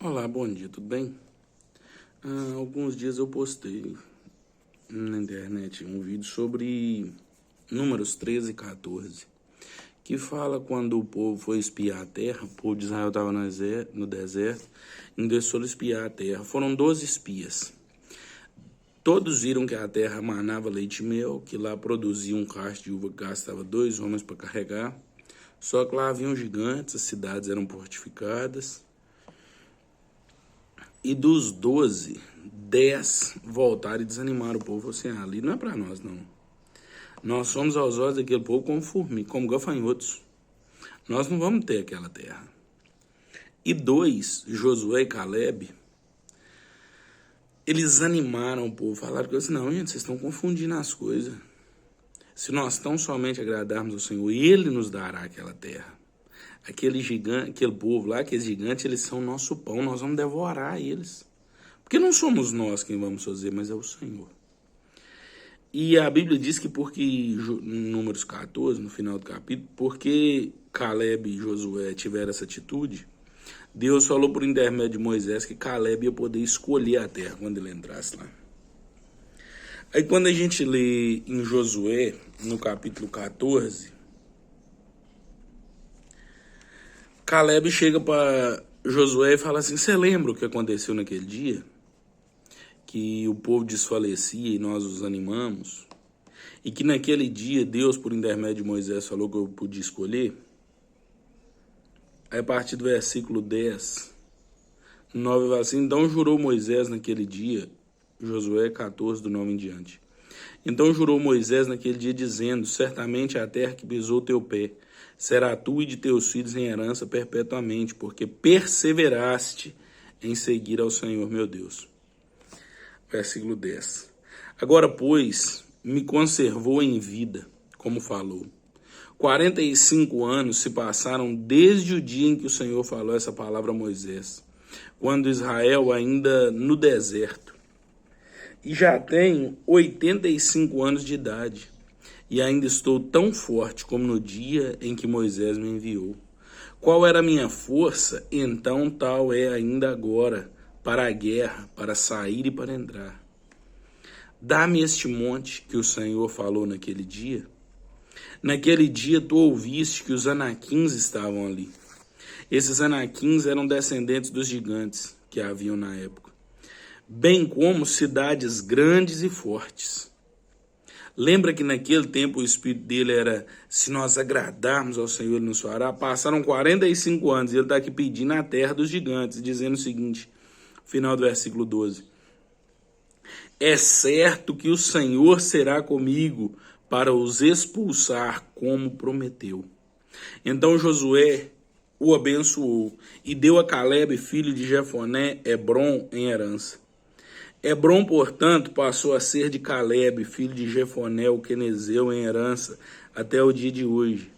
Olá, bom dia, tudo bem? Alguns dias eu postei na internet um vídeo sobre Números 13 e 14, que fala quando o povo foi espiar a terra, o povo de Israel estava no deserto, e desceu espiar a terra. Foram 12 espias. Todos viram que a terra manava leite e mel, que lá produzia um cacho de uva que gastava 2 homens para carregar. Só que lá haviam gigantes, as cidades eram fortificadas. E dos 12, 10 voltaram e desanimaram o povo. Assim, ali não é para nós, não. Nós somos aos olhos daquele povo como formiga, como gafanhotos. Nós não vamos ter aquela terra. E 2, Josué e Caleb, eles animaram o povo. Falaram que assim, não, gente, vocês estão confundindo as coisas. Se nós tão somente agradarmos ao Senhor, Ele nos dará aquela terra. Aquele gigante, aquele povo lá, aqueles gigantes, eles são nosso pão, nós vamos devorar eles. Porque não somos nós quem vamos fazer, mas é o Senhor. E a Bíblia diz que em Números 14, no final do capítulo, porque Caleb e Josué tiveram essa atitude, Deus falou por intermédio de Moisés que Caleb ia poder escolher a terra quando ele entrasse lá. Aí quando a gente lê em Josué, no capítulo 14, Caleb chega para Josué e fala assim: você lembra o que aconteceu naquele dia? Que o povo desfalecia e nós os animamos? E que naquele dia Deus, por intermédio de Moisés, falou que eu podia escolher? Aí a partir do versículo 10, 9 fala assim: então jurou Moisés naquele dia, Josué 14, do 9 em diante. Então jurou Moisés naquele dia, dizendo: certamente a terra que pisou teu pé será tua e de teus filhos em herança perpetuamente, porque perseveraste em seguir ao Senhor meu Deus. Versículo 10. Agora, pois, me conservou em vida, como falou. 45 anos se passaram desde o dia em que o Senhor falou essa palavra a Moisés, quando Israel ainda no deserto. E já tenho 85 anos de idade, e ainda estou tão forte como no dia em que Moisés me enviou. Qual era a minha força, então tal é ainda agora, para a guerra, para sair e para entrar. Dá-me este monte que o Senhor falou naquele dia. Naquele dia tu ouviste que os anaquins estavam ali. Esses anaquins eram descendentes dos gigantes que haviam na época, bem como cidades grandes e fortes. Lembra que naquele tempo o espírito dele era: se nós agradarmos ao Senhor, Ele nos fará. Passaram 45 anos e ele está aqui pedindo a terra dos gigantes, dizendo o seguinte, final do versículo 12: é certo que o Senhor será comigo para os expulsar, como prometeu. Então Josué o abençoou e deu a Caleb, filho de Jefoné, Hebrom em herança. Hebrom, portanto, passou a ser de Caleb, filho de Jefoné, o quenezeu, em herança até o dia de hoje,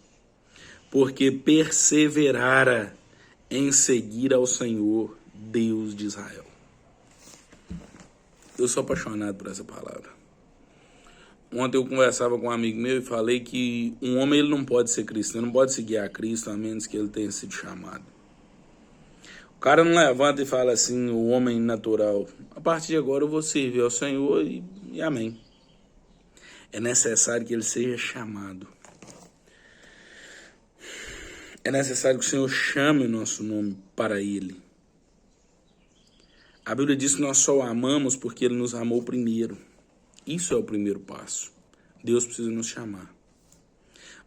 porque perseverara em seguir ao Senhor, Deus de Israel. Eu sou apaixonado por essa palavra. Ontem eu conversava com um amigo meu e falei que um homem ele não pode ser cristão, não pode seguir a Cristo a menos que ele tenha sido chamado. O cara não levanta e fala assim, o homem natural: a partir de agora eu vou servir ao Senhor e amém. É necessário que ele seja chamado. É necessário que o Senhor chame o nosso nome para ele. A Bíblia diz que nós só o amamos porque ele nos amou primeiro. Isso é o primeiro passo. Deus precisa nos chamar.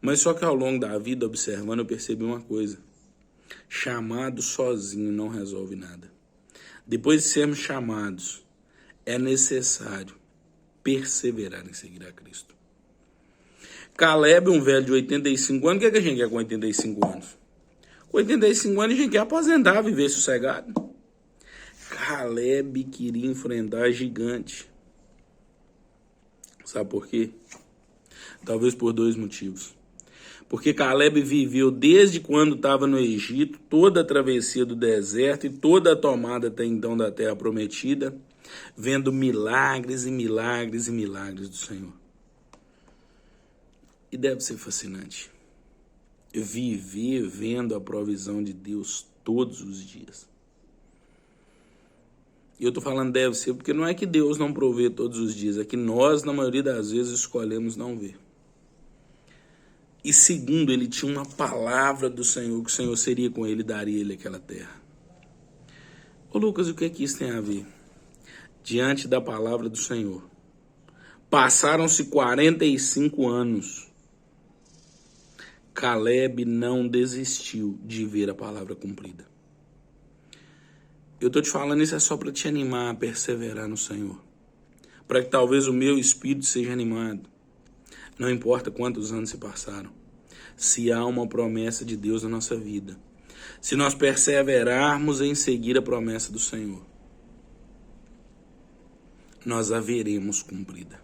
Mas só que ao longo da vida, observando, eu percebi uma coisa: chamado sozinho não resolve nada. Depois de sermos chamados, é necessário perseverar em seguir a Cristo. Caleb, um velho de 85 anos, o que a gente quer com 85 anos? Com 85 anos a gente quer aposentar, viver sossegado. Caleb queria enfrentar gigante. Sabe por quê? Talvez por 2 motivos. Porque Caleb viveu desde quando estava no Egito, toda a travessia do deserto e toda a tomada até então da terra prometida, vendo milagres e milagres e milagres do Senhor. E deve ser fascinante viver vendo a provisão de Deus todos os dias. E eu estou falando deve ser, porque não é que Deus não provê todos os dias, é que nós, na maioria das vezes, escolhemos não ver. E segundo, ele tinha uma palavra do Senhor, que o Senhor seria com ele e daria ele aquela terra. Ô Lucas, o que é que isso tem a ver? Diante da palavra do Senhor. Passaram-se 45 anos. Caleb não desistiu de ver a palavra cumprida. Eu estou te falando isso é só para te animar a perseverar no Senhor. Para que talvez o meu espírito seja animado. Não importa quantos anos se passaram. Se há uma promessa de Deus na nossa vida. Se nós perseverarmos em seguir a promessa do Senhor, nós a veremos cumprida.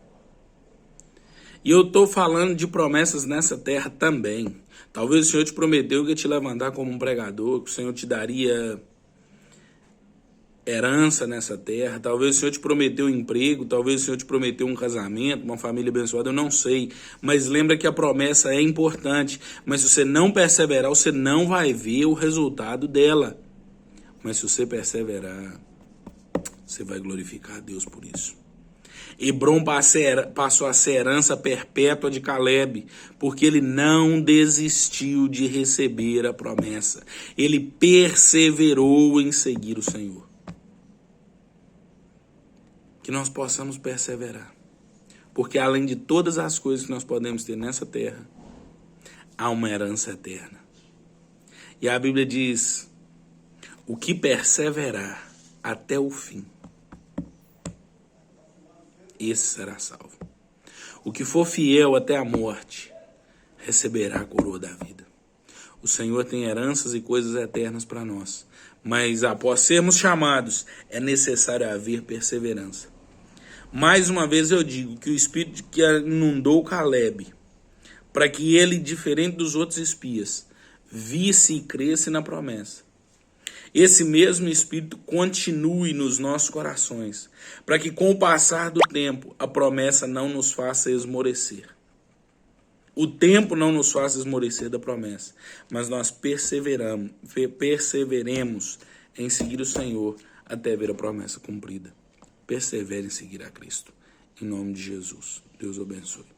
E eu estou falando de promessas nessa terra também. Talvez o Senhor te prometeu que ia te levantar como um pregador, que o Senhor te daria herança nessa terra, talvez o Senhor te prometeu um emprego, talvez o Senhor te prometeu um casamento, uma família abençoada, eu não sei, mas lembra que a promessa é importante, mas se você não perseverar, você não vai ver o resultado dela, mas se você perseverar, você vai glorificar a Deus por isso. Hebrom passou a ser herança perpétua de Caleb, porque ele não desistiu de receber a promessa, ele perseverou em seguir o Senhor. Que nós possamos perseverar. Porque além de todas as coisas que nós podemos ter nessa terra, há uma herança eterna. E a Bíblia diz, o que perseverar até o fim, esse será salvo. O que for fiel até a morte, receberá a coroa da vida. O Senhor tem heranças e coisas eternas para nós. Mas após sermos chamados, é necessário haver perseverança. Mais uma vez eu digo que o Espírito que inundou Caleb, para que ele, diferente dos outros espias, visse e cresce na promessa. Esse mesmo Espírito continue nos nossos corações, para que com o passar do tempo a promessa não nos faça esmorecer. O tempo não nos faça esmorecer da promessa, mas nós perseveremos em seguir o Senhor até ver a promessa cumprida. Persevere em seguir a Cristo. Em nome de Jesus. Deus abençoe.